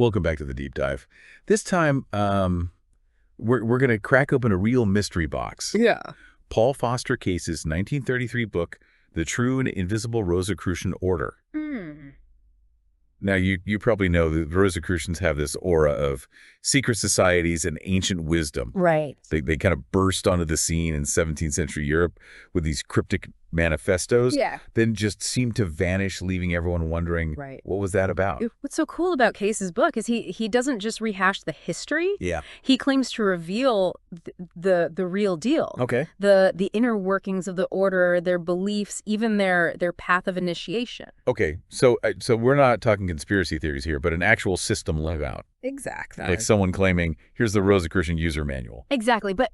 Welcome back to the deep dive. This time, we're going to crack open a real mystery box. Yeah. Paul Foster Case's 1933 book, The True and Invisible Rosicrucian Order. Now, you probably know that the Rosicrucians have this aura of secret societies and ancient wisdom. Right. They kind of burst onto the scene in 17th century Europe with these cryptic manifestos, then just seemed to vanish, leaving everyone wondering, what was that about? What's so cool about Case's book is he doesn't just rehash the history. Yeah. He claims to reveal the real deal. Okay. The inner workings of the order, their beliefs, even their path of initiation. Okay. So we're not talking conspiracy theories here, but an actual system laid out. Exactly. Like someone claiming, here's the Rosicrucian user manual. Exactly. But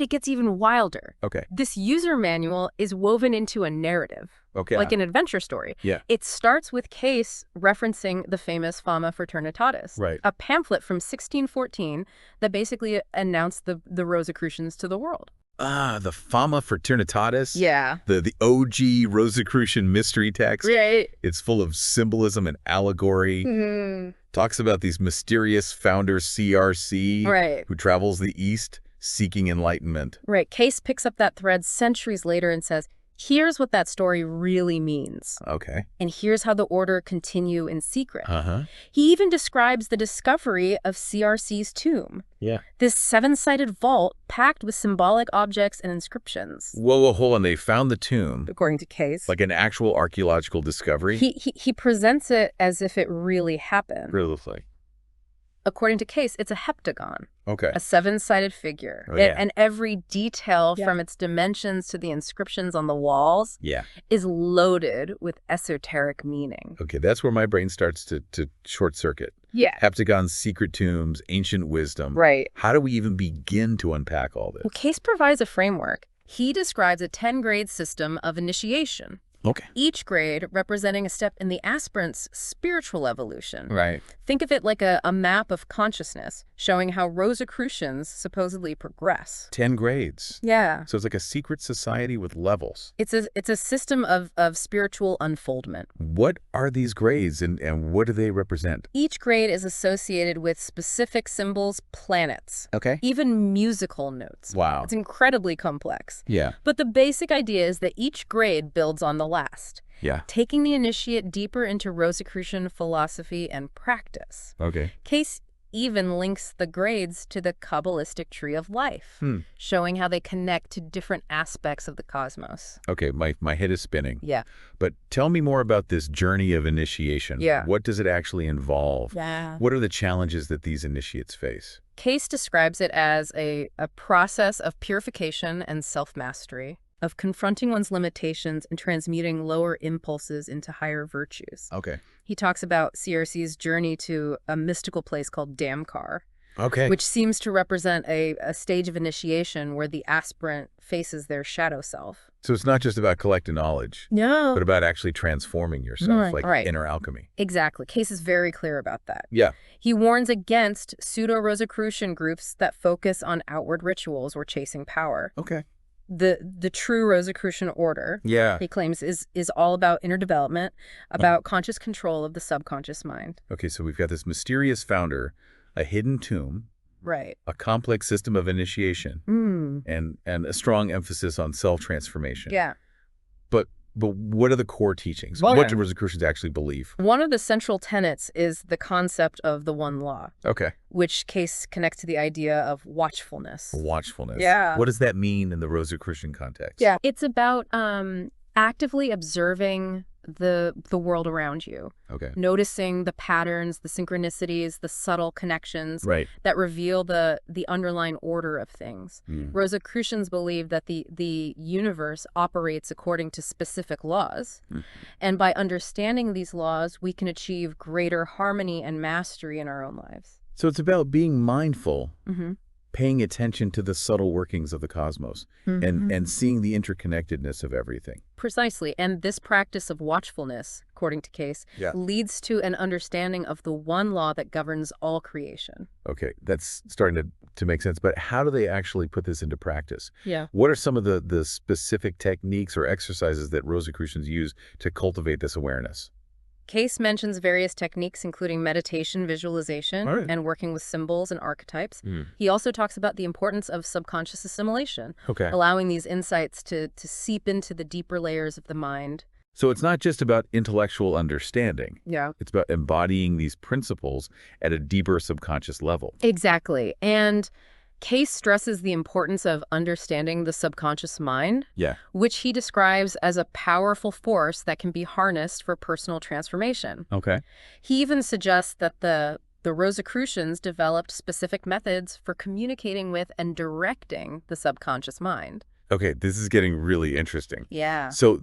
it gets even wilder. Okay. This user manual is woven into a narrative. Okay. Like an adventure story. Yeah. It starts with Case referencing the famous Fama Fraternitatis, Right. a pamphlet from 1614 that basically announced the Rosicrucians to the world. Ah, the Fama Fraternitatis? Yeah. The OG Rosicrucian mystery text? Right. It's full of symbolism and allegory. Talks about these mysterious founder CRC who travels the East seeking enlightenment. Right. Case picks up that thread centuries later and says, here's what that story really means. Okay. And here's how the order continue in secret. Uh-huh. He even describes the discovery of CRC's tomb. Yeah. This seven-sided vault packed with symbolic objects and inscriptions. Whoa, hold on. They found the tomb. According to Case. Like an actual archaeological discovery? He presents it as if it really happened. Really? According to Case, it's a heptagon. Okay. A seven-sided figure. Oh, yeah. And every detail from its dimensions to the inscriptions on the walls is loaded with esoteric meaning. Okay, that's where my brain starts to short circuit. Yeah. Heptagons, secret tombs, ancient wisdom. Right. How do we even begin to unpack all this? Well, Case provides a framework. He describes a 10-grade system of initiation. Okay. Each grade representing a step in the aspirant's spiritual evolution. Right. Think of it like a map of consciousness, showing how Rosicrucians supposedly progress. 10 grades. Yeah. So it's like a secret society with levels. It's a system of spiritual unfoldment. What are these grades and what do they represent? Each grade is associated with specific symbols, planets. Okay. Even musical notes. Wow. It's incredibly complex. Yeah. But the basic idea is that each grade builds on the last. Yeah. Taking the initiate deeper into Rosicrucian philosophy and practice. Okay. Case even links the grades to the Kabbalistic tree of life, showing how they connect to different aspects of the cosmos. Okay, my head is spinning. Yeah. But tell me more about this journey of initiation. Yeah. What does it actually involve? Yeah. What are the challenges that these initiates face? Case describes it as a process of purification and self-mastery, of confronting one's limitations and transmuting lower impulses into higher virtues. Okay. He talks about CRC's journey to a mystical place called Damkar, Okay. which seems to represent a stage of initiation where the aspirant faces their shadow self. So it's not just about collecting knowledge, No. but about actually transforming yourself, like inner alchemy. Exactly. Case is very clear about that. Yeah. He warns against pseudo-Rosicrucian groups that focus on outward rituals or chasing power. Okay. The true Rosicrucian order, Yeah. he claims, is all about inner development, about conscious control of the subconscious mind. Okay, so we've got this mysterious founder, a hidden tomb, Right. a complex system of initiation, and a strong emphasis on self-transformation. Yeah. But what are the core teachings? Well, What do Rosicrucians actually believe? One of the central tenets is the concept of the one law, Okay. which Case connects to the idea of watchfulness. Watchfulness. Yeah. What does that mean in the Rosicrucian context? Yeah. It's about actively observing the world around you, Okay. noticing the patterns, the synchronicities, the subtle connections Right. that reveal the underlying order of things. Rosicrucians believe that the universe operates according to specific laws, and by understanding these laws, we can achieve greater harmony and mastery in our own lives. So it's about being mindful, paying attention to the subtle workings of the cosmos, and seeing the interconnectedness of everything. Precisely. And this practice of watchfulness, according to Case, leads to an understanding of the one law that governs all creation. Okay, that's starting to make sense. But how do they actually put this into practice? Yeah. What are some of the specific techniques or exercises that Rosicrucians use to cultivate this awareness? Case mentions various techniques, including meditation, visualization, All right. and working with symbols and archetypes. Hmm. He also talks about the importance of subconscious assimilation, Okay. allowing these insights to seep into the deeper layers of the mind. So it's not just about intellectual understanding. Yeah. It's about embodying these principles at a deeper subconscious level. Exactly. And Case stresses the importance of understanding the subconscious mind, Yeah. which he describes as a powerful force that can be harnessed for personal transformation. Okay. He even suggests that the Rosicrucians developed specific methods for communicating with and directing the subconscious mind. Okay, this is getting really interesting. Yeah. So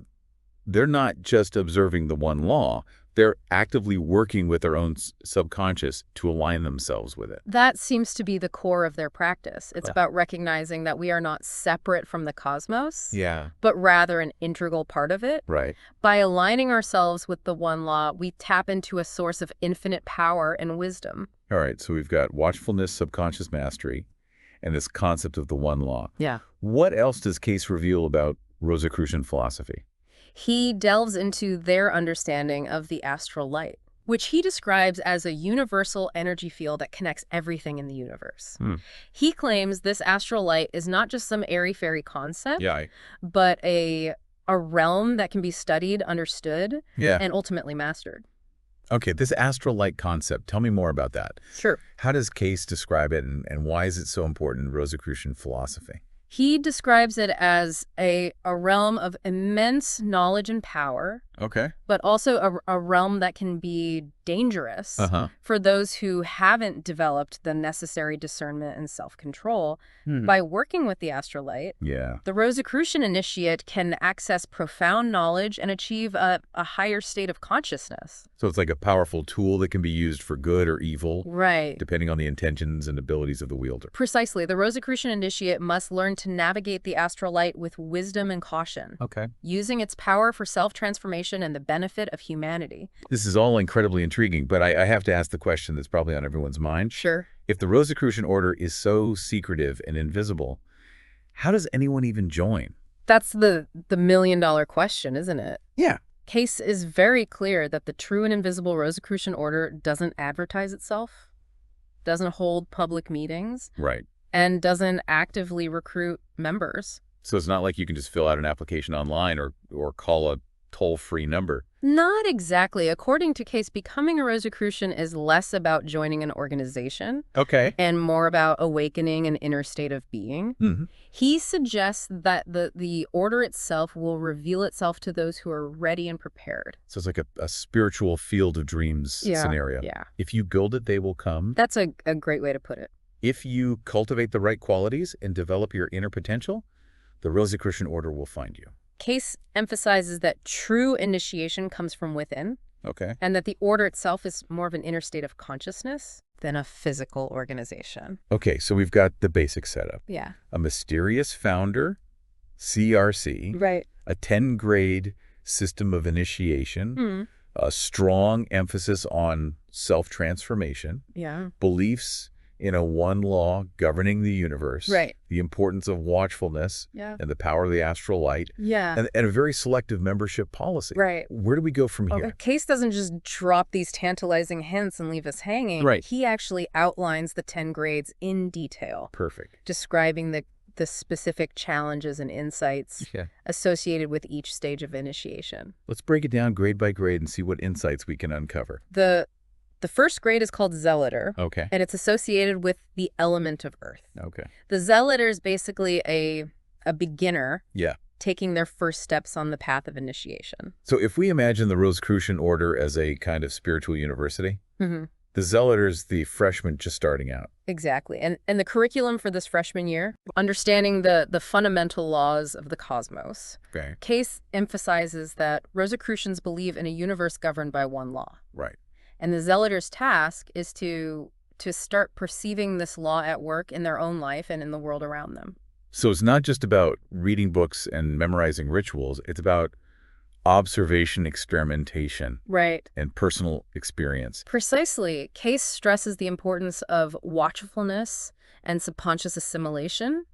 they're not just observing the one law, they're actively working with their own subconscious to align themselves with it. That seems to be the core of their practice. It's Wow. about recognizing that we are not separate from the cosmos, Yeah. but rather an integral part of it. Right. By aligning ourselves with the one law, we tap into a source of infinite power and wisdom. All right, so we've got watchfulness, subconscious mastery, and this concept of the one law. Yeah. What else does Case reveal about Rosicrucian philosophy? He delves into their understanding of the astral light, which he describes as a universal energy field that connects everything in the universe. He claims this astral light is not just some airy-fairy concept, but a realm that can be studied, understood, and ultimately mastered. Okay, this astral light concept, tell me more about that. Sure. How does Case describe it, and why is it so important in Rosicrucian philosophy? He describes it as a realm of immense knowledge and power, Okay. but also a realm that can be dangerous for those who haven't developed the necessary discernment and self-control. By working with the astral light, the Rosicrucian initiate can access profound knowledge and achieve a higher state of consciousness. So it's like a powerful tool that can be used for good or evil, Right. depending on the intentions and abilities of the wielder. Precisely. The Rosicrucian initiate must learn to navigate the astral light with wisdom and caution, Okay. using its power for self-transformation and the benefit of humanity. This is all incredibly intriguing, but I have to ask the question that's probably on everyone's mind. Sure. If the Rosicrucian order is so secretive and invisible, how does anyone even join? That's the million-dollar question, isn't it? Yeah. Case is very clear that the true and invisible Rosicrucian order doesn't advertise itself, doesn't hold public meetings, Right. and doesn't actively recruit members. So it's not like you can just fill out an application online or call a toll-free number. Not exactly. According to Case, becoming a Rosicrucian is less about joining an organization Okay. and more about awakening an inner state of being. He suggests that the order itself will reveal itself to those who are ready and prepared. So it's like a spiritual field of dreams scenario. Yeah. If you build it, they will come. That's a great way to put it. If you cultivate the right qualities and develop your inner potential, the Rosicrucian order will find you. Case emphasizes that true initiation comes from within, Okay. and that the order itself is more of an inner state of consciousness than a physical organization. Okay, so we've got the basic setup. Yeah. A mysterious founder, CRC, Right. a 10-grade system of initiation, a strong emphasis on self-transformation, Yeah. beliefs in a one law governing the universe, Right. the importance of watchfulness Yeah. and the power of the astral light, Yeah. and a very selective membership policy. Right. Where do we go from here? Case doesn't just drop these tantalizing hints and leave us hanging. Right. He actually outlines the 10 grades in detail, Perfect. describing the specific challenges and insights Yeah. associated with each stage of initiation. Let's break it down grade by grade and see what insights we can uncover. The first grade is called Zealoter, Okay. and it's associated with the element of earth. Okay. The Zealoter is basically a beginner Yeah. taking their first steps on the path of initiation. So if we imagine the Rosicrucian order as a kind of spiritual university, Mm-hmm. the Zealoter's the freshman just starting out. Exactly. And the curriculum for this freshman year, understanding the fundamental laws of the cosmos. Okay. Case emphasizes that Rosicrucians believe in a universe governed by one law. Right. And the Zealoter's task is to start perceiving this law at work in their own life and in the world around them. So it's not just about reading books and memorizing rituals. It's about observation, experimentation, Right. and personal experience. Precisely. Case stresses the importance of watchfulness and subconscious assimilation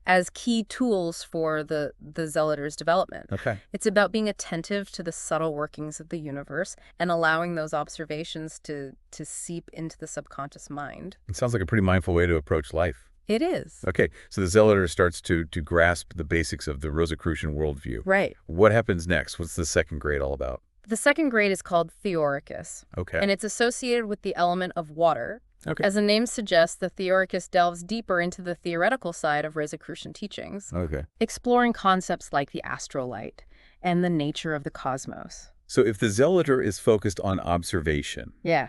as key tools for the Zealot's development. Okay. It's about being attentive to the subtle workings of the universe and allowing those observations to seep into the subconscious mind. It sounds like a pretty mindful way to approach life. It is. Okay, so the Zealot starts to grasp the basics of the Rosicrucian worldview. Right. What happens next? What's the second grade all about? The second grade is called Theoricus. Okay. And it's associated with the element of water. Okay. As the name suggests, the Theoricus delves deeper into the theoretical side of Rosicrucian teachings, Okay. exploring concepts like the astrolight and the nature of the cosmos. So if the Zealot is focused on observation, Yeah.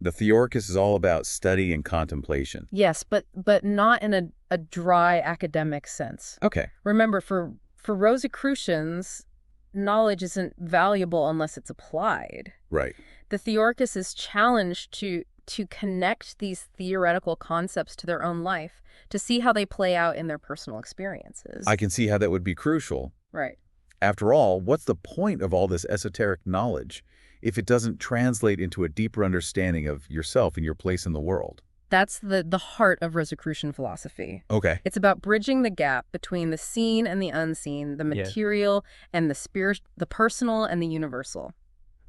the Theoricus is all about study and contemplation. Yes, but not in a dry academic sense. Okay. Remember, for Rosicrucians, knowledge isn't valuable unless it's applied. Right. The Theoricus is challenged to connect these theoretical concepts to their own life, to see how they play out in their personal experiences. I can see how that would be crucial. Right. After all, what's the point of all this esoteric knowledge if it doesn't translate into a deeper understanding of yourself and your place in the world? That's the heart of Rosicrucian philosophy. Okay. It's about bridging the gap between the seen and the unseen, the material and the spirit, the personal and the universal.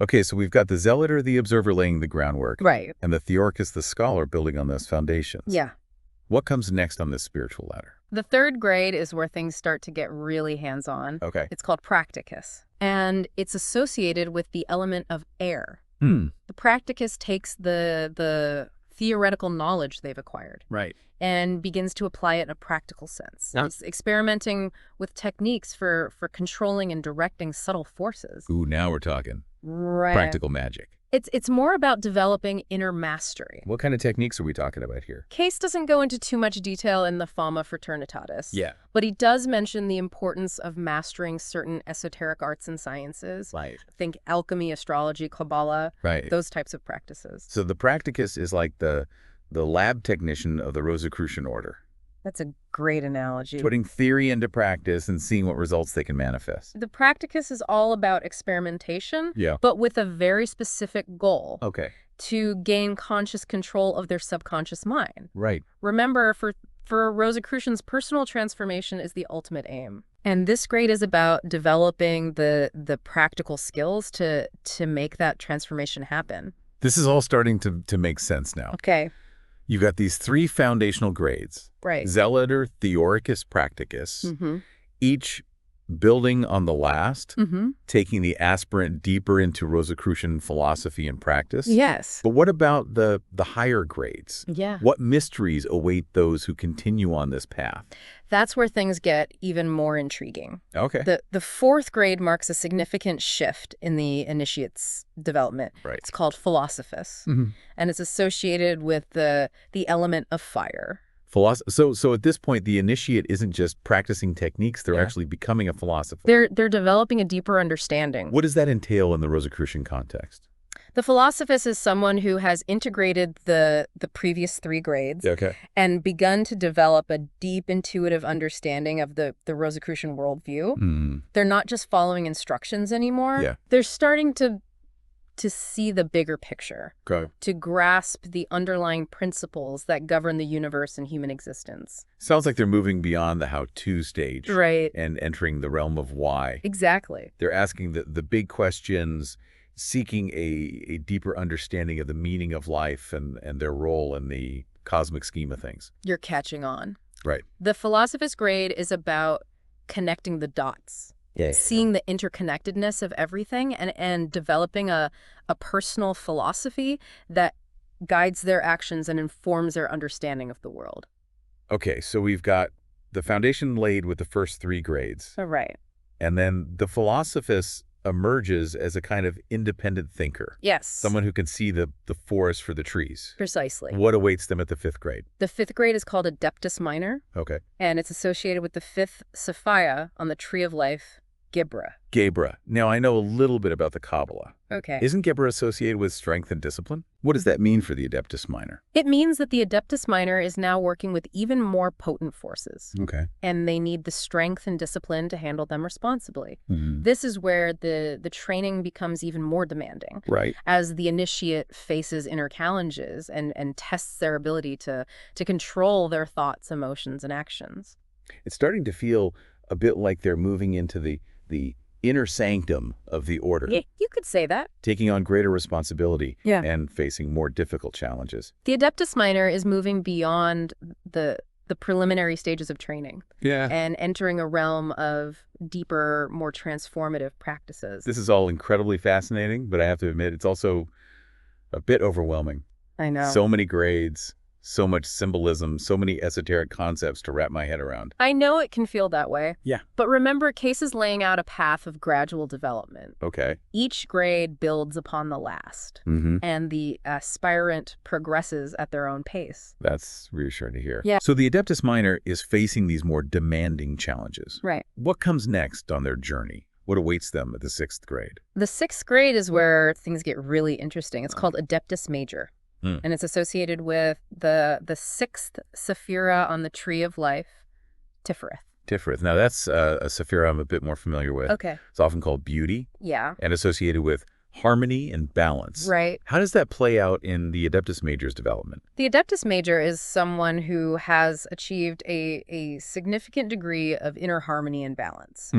Okay, so we've got the Zealot, the observer, laying the groundwork. Right. And the Theoricus, the scholar, building on those foundations. Yeah. What comes next on this spiritual ladder? The third grade is where things start to get really hands-on. Okay. It's called Practicus, and it's associated with the element of air. The The Practicus takes the theoretical knowledge they've acquired Right. and begins to apply it in a practical sense. Now- It's experimenting with techniques for controlling and directing subtle forces. Ooh, now we're talking. Right. Practical magic. It's more about developing inner mastery. What kind of techniques are we talking about here? Case doesn't go into too much detail in the Fama Fraternitatis. Yeah. But he does mention the importance of mastering certain esoteric arts and sciences. Right. Think alchemy, astrology, Kabbalah, Right. those types of practices. So the practicus is like the lab technician of the Rosicrucian order, That's a great analogy. putting theory into practice and seeing what results they can manifest. The practicus is all about experimentation, Yeah. but with a very specific goal, Okay. to gain conscious control of their subconscious mind. Right. Remember, for Rosicrucians, personal transformation is the ultimate aim. And this grade is about developing the practical skills to make that transformation happen. This is all starting to make sense now. Okay, You've got these three foundational grades. right. Zealot, Theoricus, Practicus, Mm-hmm. each building on the last, Mm-hmm. taking the aspirant deeper into Rosicrucian philosophy and practice. Yes. But what about the higher grades? Yeah. What mysteries await those who continue on this path? That's where things get even more intriguing. Okay. The fourth grade marks a significant shift in the initiate's development. Right. It's called Philosophus, Mhm. and it's associated with the element of fire. So at this point, the initiate isn't just practicing techniques, they're Yeah. actually becoming a philosopher. They're developing a deeper understanding. What does that entail in the Rosicrucian context? The Philosophus is someone who has integrated the previous three grades Okay. and begun to develop a deep intuitive understanding of the Rosicrucian worldview. Mm. They're not just following instructions anymore. Yeah. They're starting to see the bigger picture, Okay. to grasp the underlying principles that govern the universe and human existence. Sounds like they're moving beyond the how-to stage Right. and entering the realm of why. Exactly. They're asking the big questions, seeking a deeper understanding of the meaning of life and their role in the cosmic scheme of things. You're catching on. Right. The Philosophus grade is about connecting the dots. Yeah. Seeing the interconnectedness of everything and developing a personal philosophy that guides their actions and informs their understanding of the world. Okay, so we've got the foundation laid with the first three grades, Right. and then the Philosophus emerges as a kind of independent thinker, Yes. someone who can see the forest for the trees. Precisely. What awaits them at the fifth grade? The fifth grade is called Adeptus Minor, Okay. and it's associated with the fifth Sophia on the Tree of Life, Gibra. Gebra. Now, I know a little bit about the Kabbalah. Okay. Isn't Geber associated with strength and discipline? What does that mean for the Adeptus Minor? It means that the Adeptus Minor is now working with even more potent forces. Okay. And they need the strength and discipline to handle them responsibly. Mm-hmm. This is where the training becomes even more demanding. Right. As the initiate faces inner challenges and tests their ability to control their thoughts, emotions, and actions. It's starting to feel a bit like they're moving into the inner sanctum of the order. Yeah, you could say that. Taking on greater responsibility Yeah. and facing more difficult challenges. The Adeptus Minor is moving beyond the preliminary stages of training. Yeah. And entering a realm of deeper, more transformative practices. This is all incredibly fascinating, but I have to admit it's also a bit overwhelming. I know. So many grades, so much symbolism, so many esoteric concepts to wrap my head around. I know it can feel that way. Yeah. But remember, Case is laying out a path of gradual development. Okay. Each grade builds upon the last, Mm-hmm. and the aspirant progresses at their own pace. That's reassuring to hear. Yeah. So the Adeptus Minor is facing these more demanding challenges. Right. What comes next on their journey? What awaits them at the 6th grade? The 6th grade is where things get really interesting. It's called Adeptus Major. And it's associated with the 6th Sephira on the Tree of Life, Tiferet. Tiferet. Now that's a Sephira I'm a bit more familiar with. Okay. It's often called beauty Yeah. and associated with harmony and balance. Right. How does that play out in the Adeptus Major's development? The Adeptus Major is someone who has achieved a significant degree of inner harmony and balance.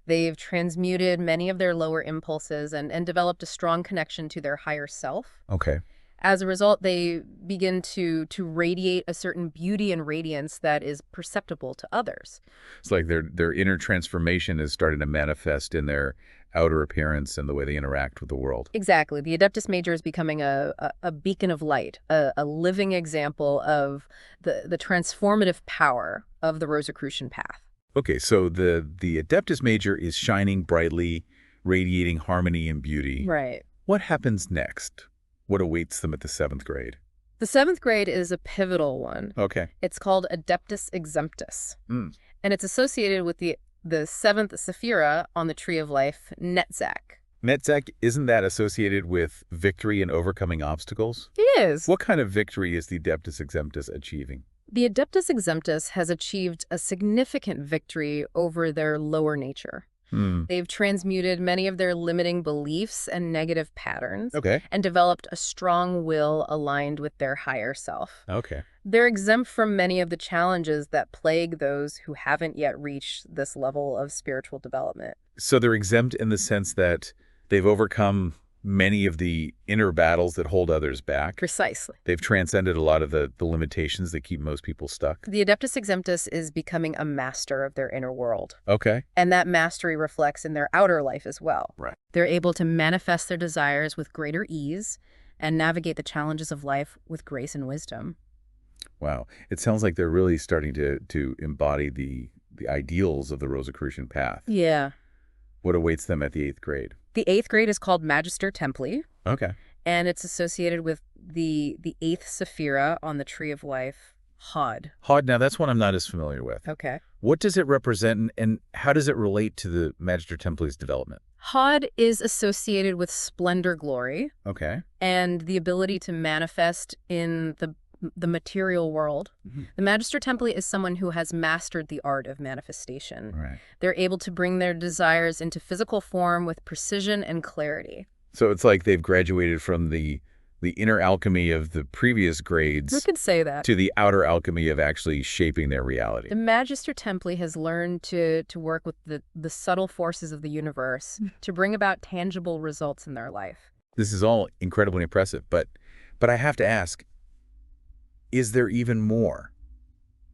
They've transmuted many of their lower impulses and developed a strong connection to their higher self. Okay. As a result, they begin to radiate a certain beauty and radiance that is perceptible to others. It's like their inner transformation is starting to manifest in their outer appearance and the way they interact with the world. Exactly. The Adeptus Major is becoming a beacon of light, a living example of the transformative power of the Rosicrucian path. Okay, so the Adeptus Major is shining brightly, radiating harmony and beauty. Right. What happens next? What awaits them at the 7th grade? The 7th grade is a pivotal one. Okay. It's called Adeptus Exemptus. And it's associated with the 7th Sephira on the Tree of Life, Netzach. Netzach, isn't that associated with victory and overcoming obstacles? It is. What kind of victory is the Adeptus Exemptus achieving? The Adeptus Exemptus has achieved a significant victory over their lower nature. They've transmuted many of their limiting beliefs and negative patterns. Okay. And developed a strong will aligned with their higher self. Okay. They're exempt from many of the challenges that plague those who haven't yet reached this level of spiritual development. So they're exempt in the sense that they've overcome many of the inner battles that hold others back. Precisely. They've transcended a lot of the limitations that keep most people stuck. The Adeptus Exemptus is becoming a master of their inner world. Okay. And that mastery reflects in their outer life as well. Right. They're able to manifest their desires with greater ease and navigate the challenges of life with grace and wisdom. Wow. It sounds like they're really starting to embody the ideals of the Rosicrucian path. Yeah. What awaits them at the 8th grade? The 8th grade is called Magister Templi. Okay. And it's associated with the 8th Sephira on the Tree of Life, Hod. Hod, now that's one I'm not as familiar with. Okay. What does it represent and how does it relate to the Magister Templi's development? Hod is associated with splendor, glory, Okay. and the ability to manifest in the material world. The Magister Templi is someone who has mastered the art of manifestation. Right. They're able to bring their desires into physical form with precision and clarity. So it's like they've graduated from the inner alchemy of the previous grades You could say that. to the outer alchemy of actually shaping their reality. The Magister Templi has learned to work with the subtle forces of the universe to bring about tangible results in their life. This is all incredibly impressive, but I have to ask, is there even more?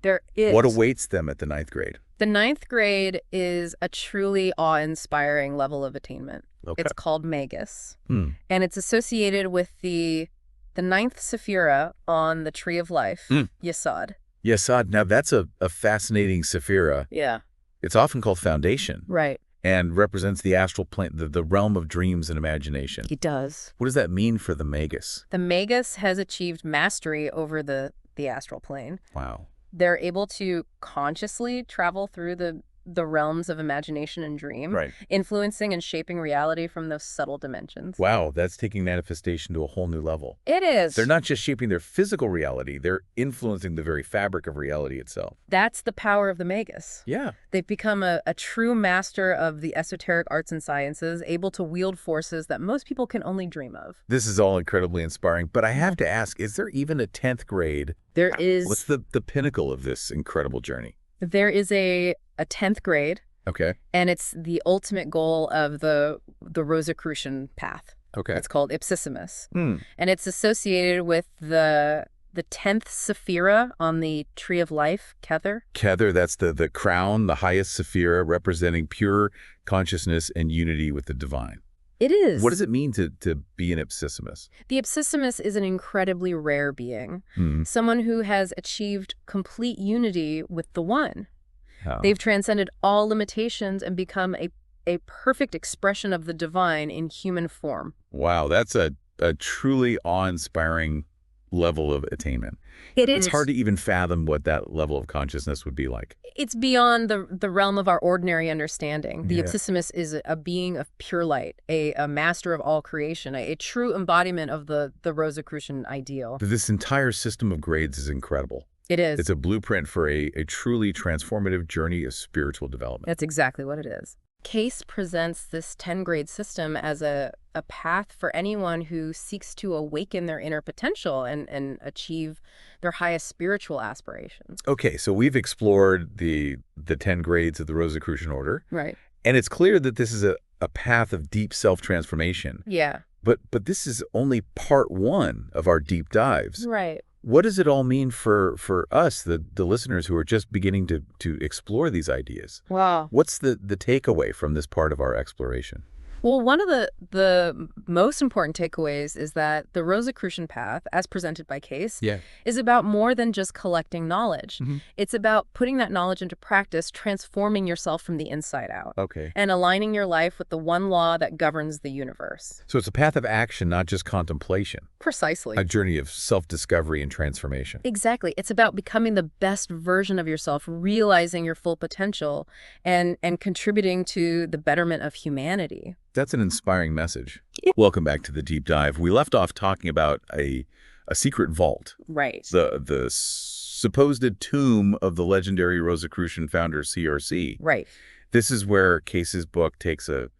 There is. What awaits them at the 9th grade? The 9th grade is a truly awe-inspiring level of attainment. Okay. It's called Magus. And it's associated with the 9th Sephira on the Tree of Life, Yesod. Yesod, now that's a fascinating Sephira. Yeah. It's often called foundation. Right. And represents the astral plane, the realm of dreams and imagination. It does. What does that mean for the Magus? The Magus has achieved mastery over the astral plane. Wow. They're able to consciously travel through the the realms of imagination and dream, Right. influencing and shaping reality from those subtle dimensions. Wow, that's taking manifestation to a whole new level. It is. They're not just shaping their physical reality, they're influencing the very fabric of reality itself. That's the power of the Magus. Yeah. They've become a true master of the esoteric arts and sciences, able to wield forces that most people can only dream of. This is all incredibly inspiring, but I have to ask, is there even a 10th grade? There is. What's the pinnacle of this incredible journey? There is a 10th grade, Okay. and it's the ultimate goal of the Rosicrucian path. Okay. It's called Ipsissimus. And it's associated with the 10th Sephira on the Tree of Life, Kether. Kether, that's the crown, the highest Sephira, representing pure consciousness and unity with the divine. It is. What does it mean to be an Ipsissimus? The Ipsissimus is an incredibly rare being, someone who has achieved complete unity with the One. Oh. They've transcended all limitations and become a perfect expression of the divine in human form. Wow, that's a truly awe-inspiring level of attainment. It is. It's hard to even fathom what that level of consciousness would be like. It's beyond the realm of our ordinary understanding. The Yeah. Ipsissimus is a being of pure light, a master of all creation, a true embodiment of the Rosicrucian ideal. But this entire system of grades is incredible. It is. It's a blueprint for a truly transformative journey of spiritual development. That's exactly what it is. Case presents this 10-grade system as a path for anyone who seeks to awaken their inner potential and achieve their highest spiritual aspirations. Okay, so we've explored the 10 grades of the Rosicrucian order. Right. And it's clear that this is a path of deep self-transformation. Yeah. But this is only part one of our deep dives. Right. What does it all mean for us, the listeners who are just beginning to explore these ideas? Wow. What's the takeaway from this part of our exploration? Well, one of the most important takeaways is that the Rosicrucian path, as presented by Case, is about more than just collecting knowledge. It's about putting that knowledge into practice, transforming yourself from the inside out. Okay. And aligning your life with the one law that governs the universe. So it's a path of action, not just contemplation. Precisely. A journey of self-discovery and transformation. Exactly. It's about becoming the best version of yourself, realizing your full potential, and contributing to the betterment of humanity. That's an inspiring message. Welcome back to the deep dive. We left off talking about a secret vault. Right. The supposed tomb of the legendary Rosicrucian founder CRC. Right. This is where Case's book takes a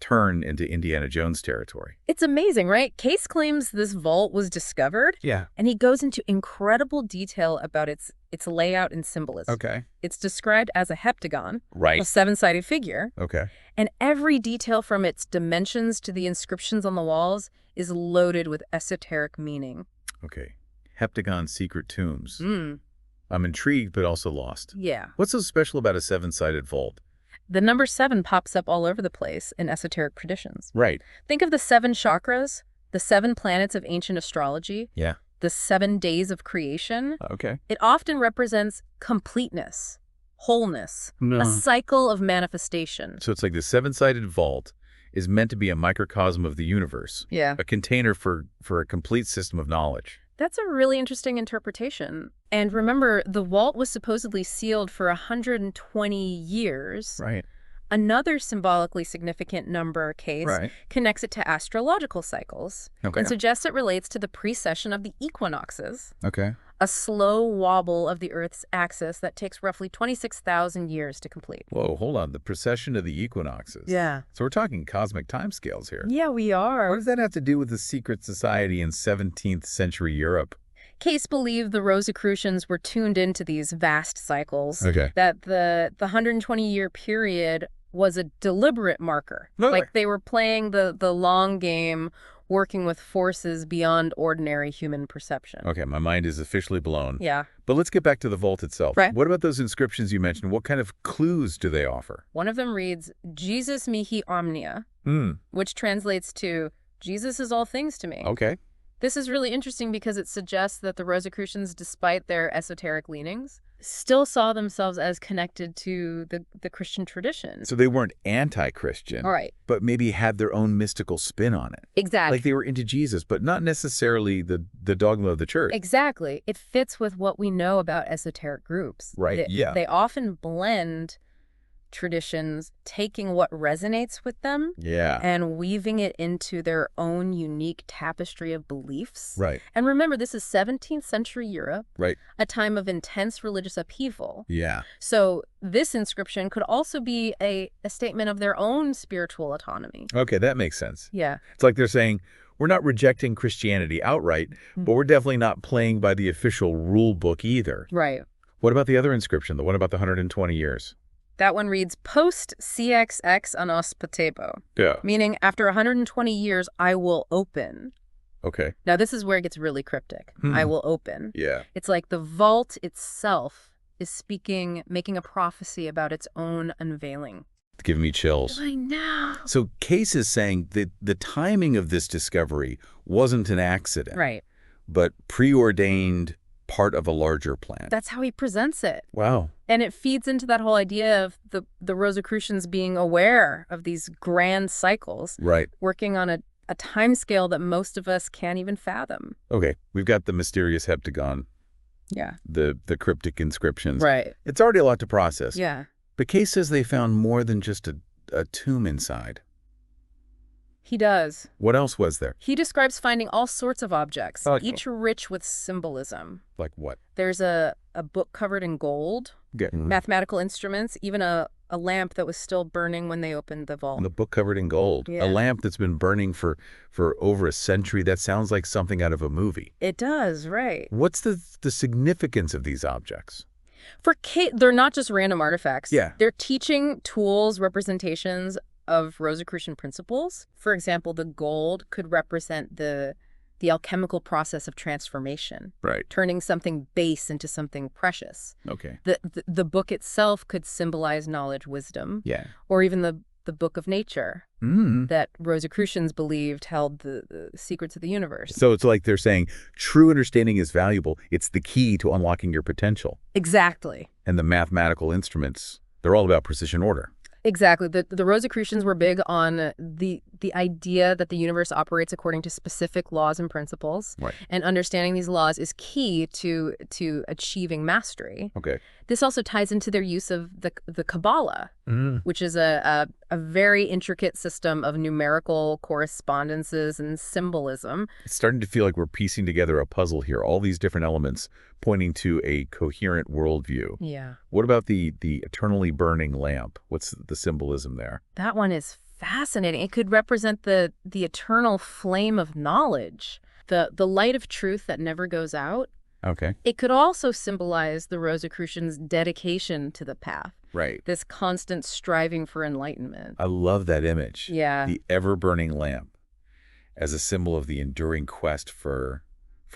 turn into Indiana Jones territory. It's amazing, right? Case claims this vault was discovered. Yeah. And he goes into incredible detail about its layout and symbolism. Okay. It's described as a heptagon, Right. a seven-sided figure. Okay. And every detail from its dimensions to the inscriptions on the walls is loaded with esoteric meaning. Okay. Heptagon secret tombs. I'm intrigued, but also lost. Yeah. What's so special about a seven-sided vault? The number 7 pops up all over the place in esoteric traditions. Right. Think of the 7 chakras, the 7 planets of ancient astrology, Yeah. the 7 days of creation. Okay. It often represents completeness, wholeness, a cycle of manifestation. So it's like the seven-sided vault is meant to be a microcosm of the universe. Yeah. A container for a complete system of knowledge. That's a really interesting interpretation. And remember, the vault was supposedly sealed for 120 years. Right. Another symbolically significant number Case connects it to astrological cycles and suggests it relates to the precession of the equinoxes, Okay. a slow wobble of the Earth's axis that takes roughly 26,000 years to complete. Whoa, hold on. The precession of the equinoxes. Yeah. So we're talking cosmic timescales here. Yeah, we are. What does that have to do with the secret society in 17th century Europe? Case believed the Rosicrucians were tuned into these vast cycles, Okay. that the 120-year period was a deliberate marker. Like they were playing the long game, working with forces beyond ordinary human perception. Okay, my mind is officially blown. Yeah. But let's get back to the vault itself. Right. What about those inscriptions you mentioned? What kind of clues do they offer? One of them reads, Jesus mihi omnia, which translates to, Jesus is all things to me. Okay. This is really interesting because it suggests that the Rosicrucians, despite their esoteric leanings, still saw themselves as connected to the Christian tradition. So they weren't anti-Christian, All right. but maybe had their own mystical spin on it. Exactly. Like they were into Jesus, but not necessarily the dogma of the church. Exactly. It fits with what we know about esoteric groups. Right, yeah. They often blend traditions, taking what resonates with them Yeah. and weaving it into their own unique tapestry of beliefs. Right. And remember, this is 17th century Europe, Right. a time of intense religious upheaval. Yeah. So this inscription could also be a statement of their own spiritual autonomy. Okay, that makes sense. Yeah. It's like they're saying, we're not rejecting Christianity outright, but we're definitely not playing by the official rule book either. Right. What about the other inscription, the one about the 120 years? That one reads, post CXX anos patebo, Yeah. meaning after 120 years, I will open. Okay. Now, this is where it gets really cryptic. I will open. Yeah. It's like the vault itself is speaking, making a prophecy about its own unveiling. It's giving me chills. I know. So Case is saying that the timing of this discovery wasn't an accident, Right. but preordained part of a larger plan. That's how he presents it. Wow. And it feeds into that whole idea of the Rosicrucians being aware of these grand cycles, Right. working on a time scale that most of us can't even fathom. Okay. We've got the mysterious heptagon, Yeah. the cryptic inscriptions. Right. It's already a lot to process. Yeah. But Case says they found more than just a tomb inside. He does. What else was there? He describes finding all sorts of objects, Okay. each rich with symbolism. Like what? There's a book covered in gold, Okay. mathematical instruments, even a lamp that was still burning when they opened the vault. The book covered in gold. Yeah. A lamp that's been burning for over a century. That sounds like something out of a movie. It does, right. What's the significance of these objects? For Kate, they're not just random artifacts. Yeah. They're teaching tools, representations of Rosicrucian principles. For example, the gold could represent the alchemical process of transformation, Right. turning something base into something precious. Okay. The book itself could symbolize knowledge, wisdom, Yeah. or even the book of nature Mm. that Rosicrucians believed held the secrets of the universe. So it's like they're saying true understanding is valuable. It's the key to unlocking your potential. Exactly. And the mathematical instruments, they're all about precision order. Exactly. The Rosicrucians were big on the idea that the universe operates according to specific laws and principles. Right. And understanding these laws is key to achieving mastery. Okay. This also ties into their use of the Kabbalah, Mm. which is a very intricate system of numerical correspondences and symbolism. It's starting to feel like we're piecing together a puzzle here, all these different elements pointing to a coherent worldview. Yeah. What about the eternally burning lamp? What's the symbolism there? That one is fascinating. It could represent the eternal flame of knowledge, the light of truth that never goes out. Okay. It could also symbolize the Rosicrucians' dedication to the path, Right. this constant striving for enlightenment. I love that image. Yeah. The ever-burning lamp as a symbol of the enduring quest for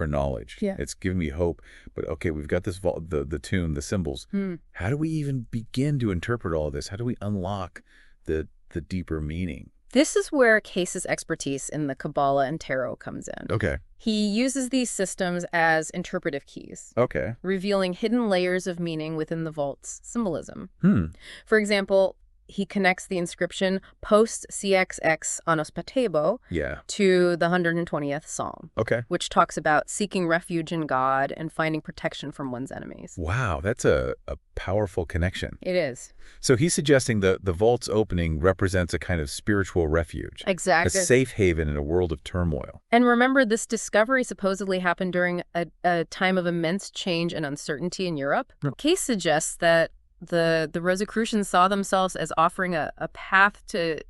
knowledge. Yeah. It's giving me hope. But okay, we've got this the tune, the symbols. How do we even begin to interpret all of this? How do we unlock the deeper meaning? This is where Case's expertise in the Kabbalah and Tarot comes in. Okay. He uses these systems as interpretive keys, Okay. revealing hidden layers of meaning within the vault's symbolism. Hmm. For example, he connects the inscription post CXX anos patebo Yeah. to the 120th Psalm, Okay. which talks about seeking refuge in God and finding protection from one's enemies. Wow, that's a powerful connection. It is. So he's suggesting the vault's opening represents a kind of spiritual refuge. A Exactly. safe haven in a world of turmoil. And remember, this discovery supposedly happened during a time of immense change and uncertainty in Europe. Case suggests that the Rosicrucians saw themselves as offering a path to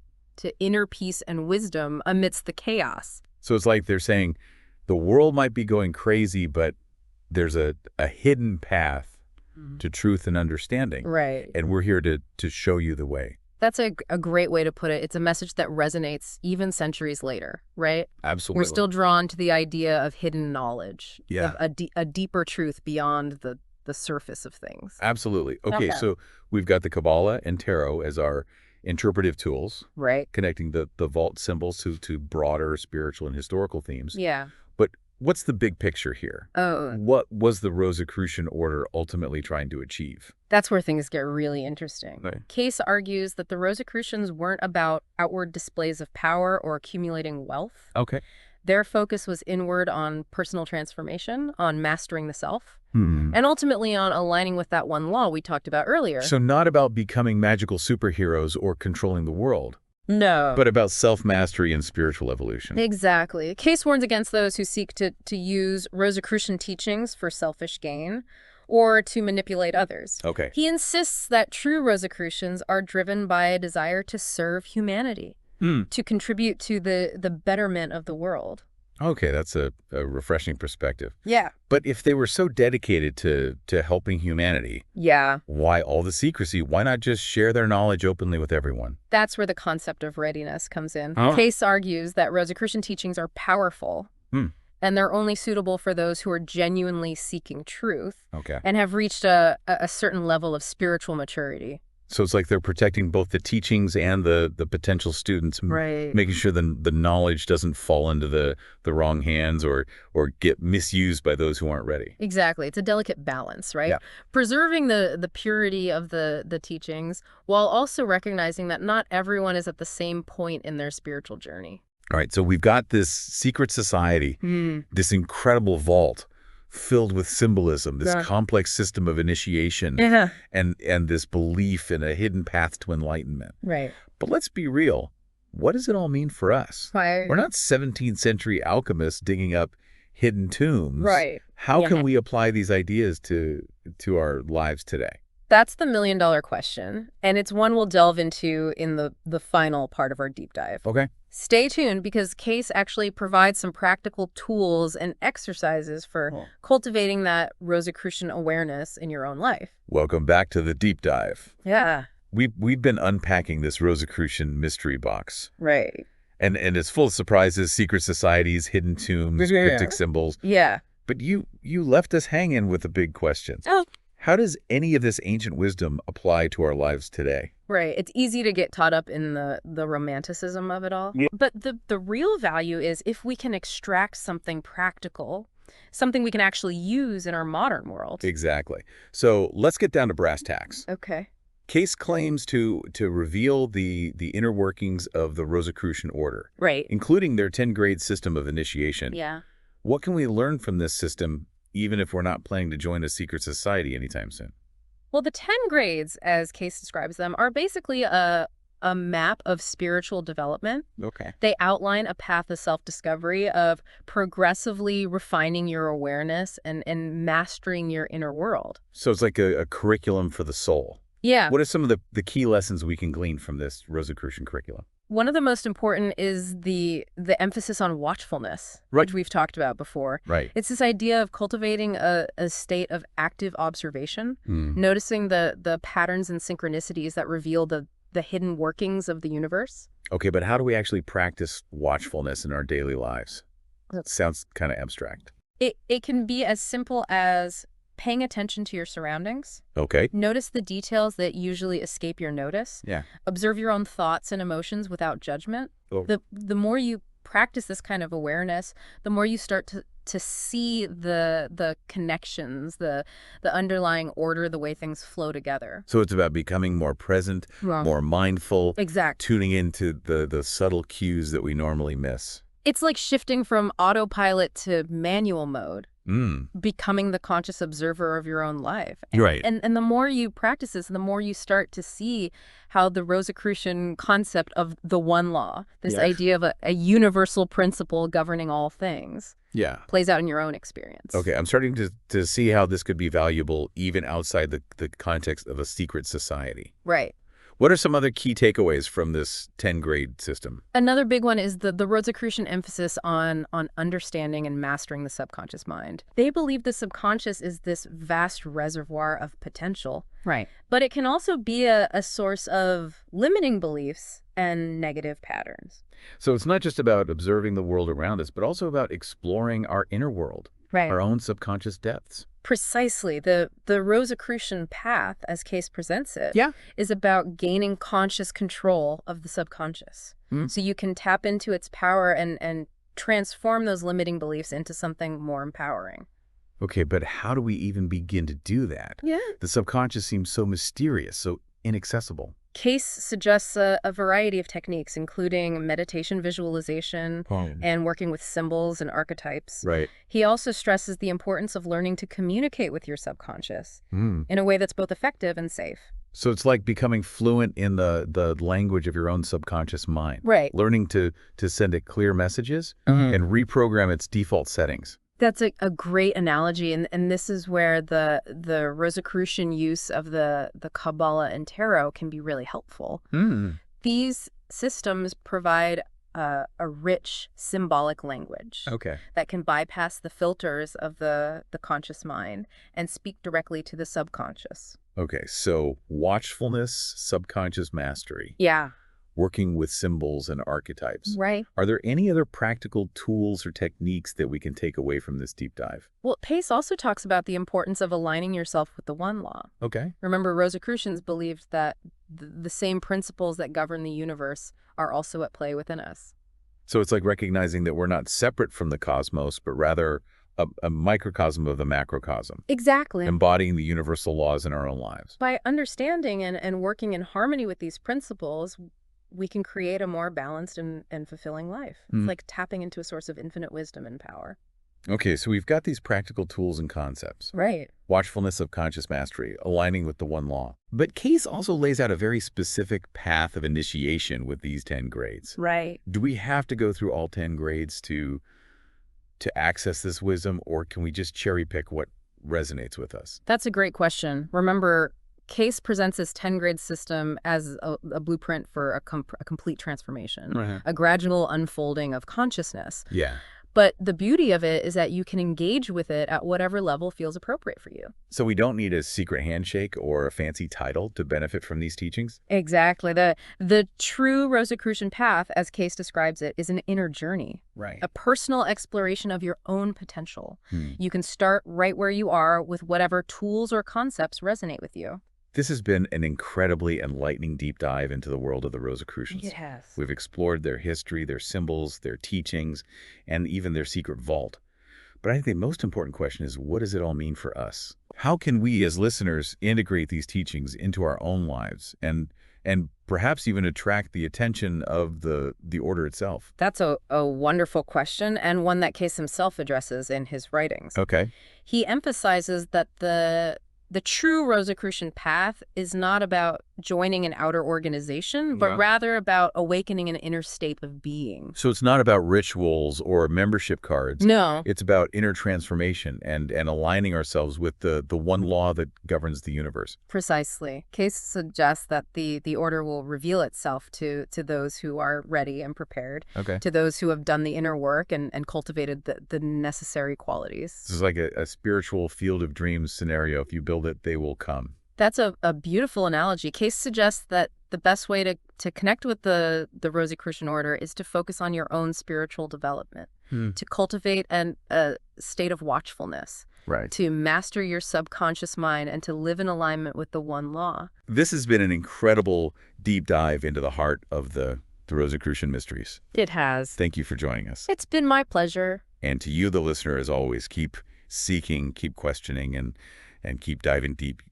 inner peace and wisdom amidst the chaos. So it's like they're saying the world might be going crazy, but there's a hidden path to truth and understanding. Right. And we're here to show you the way. That's a great way to put it. It's a message that resonates even centuries later, right? Absolutely. We're still drawn to the idea of hidden knowledge, Yeah. of a deeper truth beyond the surface of things. Absolutely. Okay, Okay. so we've got the Kabbalah and Tarot as our interpretive tools, Right? connecting the vault symbols to broader spiritual and historical themes. Yeah. But what's the big picture here? Oh, What was the Rosicrucian order ultimately trying to achieve? that's where things get really interesting. Right. Case argues that the Rosicrucians weren't about outward displays of power or accumulating wealth. Okay. Their focus was inward on personal transformation, on mastering the self, Hmm. and ultimately on aligning with that one law we talked about earlier. So not about becoming magical superheroes or controlling the world, No. but about self-mastery and spiritual evolution. Exactly. Case warns against those who seek to use Rosicrucian teachings for selfish gain or to manipulate others. Okay. He insists that true Rosicrucians are driven by a desire to serve humanity, to contribute to the betterment of the world. Okay, that's a refreshing perspective. Yeah. But if they were so dedicated to helping humanity, Yeah. why all the secrecy? Why not just share their knowledge openly with everyone? That's where the concept of readiness comes in. Oh. Case argues that Rosicrucian teachings are powerful, and they're only suitable for those who are genuinely seeking truth Okay. and have reached a certain level of spiritual maturity. So it's like they're protecting both the teachings and the potential students, Right. making sure the knowledge doesn't fall into the wrong hands or get misused by those who aren't ready. Exactly. It's a delicate balance, right? Yeah. Preserving the purity of the teachings while also recognizing that not everyone is at the same point in their spiritual journey. All right, so we've got this secret society, this incredible vault filled with symbolism, this complex system of initiation, Yeah. and this belief in a hidden path to enlightenment. Right. But let's be real. What does it all mean for us? Why? We're not 17th century alchemists digging up hidden tombs. Right. How Yeah. can we apply these ideas to our lives today? That's the million-dollar question, and it's one we'll delve into in the final part of our deep dive. Okay. Stay tuned because Case actually provides some practical tools and exercises for cultivating that Rosicrucian awareness in your own life. Welcome back to the deep dive. Yeah. We've been unpacking this Rosicrucian mystery box. Right. And it's full of surprises, secret societies, hidden tombs, Yeah. cryptic symbols. Yeah. But you left us hanging with a big question. Oh. How does any of this ancient wisdom apply to our lives today? Right. It's easy to get caught up in the romanticism of it all. Yeah. But the real value is if we can extract something practical, something we can actually use in our modern world. Exactly. So let's get down to brass tacks. Okay. Case claims to reveal the inner workings of the Rosicrucian order, Right. including their 10-grade system of initiation. Yeah. What can we learn from this system, even if we're not planning to join a secret society anytime soon? Well, the 10 grades, as Case describes them, are basically a map of spiritual development. Okay. They outline a path of self-discovery, of progressively refining your awareness and mastering your inner world. So it's like a curriculum for the soul. Yeah. What are some of the key lessons we can glean from this Rosicrucian curriculum? One of the most important is the emphasis on watchfulness, Right. which we've talked about before. Right. It's this idea of cultivating a state of active observation, noticing the patterns and synchronicities that reveal the hidden workings of the universe. Okay, but how do we actually practice watchfulness in our daily lives? That sounds kind of abstract. It can be as simple as paying attention to your surroundings. Okay. Notice the details that usually escape your notice. Yeah. Observe your own thoughts and emotions without judgment. Oh. The more you practice this kind of awareness, the more you start to see the connections, the underlying order, the way things flow together. So it's about becoming more present, more mindful, Exact. tuning into the subtle cues that we normally miss. It's like shifting from autopilot to manual mode. Mm. Becoming the conscious observer of your own life. Right. And the more you practice this, the more you start to see how the Rosicrucian concept of the one law, this idea of a universal principle governing all things, plays out in your own experience. Okay, I'm starting to see how this could be valuable even outside the context of a secret society. Right. What are some other key takeaways from this 10-grade system? Another big one is the Rosicrucian emphasis on understanding and mastering the subconscious mind. They believe the subconscious is this vast reservoir of potential. Right. But it can also be a source of limiting beliefs and negative patterns. So it's not just about observing the world around us, but also about exploring our inner world, our own subconscious depths. Precisely. The Rosicrucian path, as Case presents it, is about gaining conscious control of the subconscious. So you can tap into its power and transform those limiting beliefs into something more empowering. Okay, but how do we even begin to do that? Yeah. The subconscious seems so mysterious, so inaccessible. Case suggests a variety of techniques, including meditation, visualization, and working with symbols and archetypes. Right. He also stresses the importance of learning to communicate with your subconscious in a way that's both effective and safe. So it's like becoming fluent in the language of your own subconscious mind. Right. Learning to send it clear messages and reprogram its default settings. That's a great analogy, and this is where the Rosicrucian use of the Kabbalah and Tarot can be really helpful. These systems provide a rich symbolic language that can bypass the filters of the conscious mind and speak directly to the subconscious. Okay, so watchfulness, subconscious mastery. Yeah. Working with symbols and archetypes. Right. Are there any other practical tools or techniques that we can take away from this deep dive? Well, Pace also talks about the importance of aligning yourself with the one law. Okay. Remember, Rosicrucians believed that the same principles that govern the universe are also at play within us. So it's like recognizing that we're not separate from the cosmos, but rather a microcosm of the macrocosm. Exactly. Embodying the universal laws in our own lives. By understanding and working in harmony with these principles, we can create a more balanced and fulfilling life. It's like tapping into a source of infinite wisdom and power. Okay, so we've got these practical tools and concepts. Right. Watchfulness of conscious mastery, aligning with the one law. But Case also lays out a very specific path of initiation with these 10 grades. Right. Do we have to go through all 10 grades to access this wisdom, or can we just cherry pick what resonates with us? That's a great question. Remember, Case presents this 10-grade system as a blueprint for a complete transformation, a gradual unfolding of consciousness. Yeah. But the beauty of it is that you can engage with it at whatever level feels appropriate for you. So we don't need a secret handshake or a fancy title to benefit from these teachings? Exactly. The true Rosicrucian path, as Case describes it, is an inner journey. Right. A personal exploration of your own potential. You can start right where you are with whatever tools or concepts resonate with you. This has been an incredibly enlightening deep dive into the world of the Rosicrucians. It has. We've explored their history, their symbols, their teachings, and even their secret vault. But I think the most important question is, what does it all mean for us? How can we as listeners integrate these teachings into our own lives and perhaps even attract the attention of the order itself? That's a wonderful question, and one that Case himself addresses in his writings. Okay. He emphasizes that the true Rosicrucian path is not about joining an outer organization, but rather about awakening an inner state of being. So it's not about rituals or membership cards. No. It's about inner transformation and aligning ourselves with the one law that governs the universe. Precisely. Case suggests that the order will reveal itself to those who are ready and prepared, to those who have done the inner work and cultivated the necessary qualities. This is like a spiritual field of dreams scenario. If you build it, they will come. That's a beautiful analogy. Case suggests that the best way to connect with the Rosicrucian order is to focus on your own spiritual development, to cultivate a state of watchfulness, to master your subconscious mind, and to live in alignment with the one law. This has been an incredible deep dive into the heart of the Rosicrucian mysteries. It has. Thank you for joining us. It's been my pleasure. And to you, the listener, as always, keep seeking, keep questioning, and keep diving deep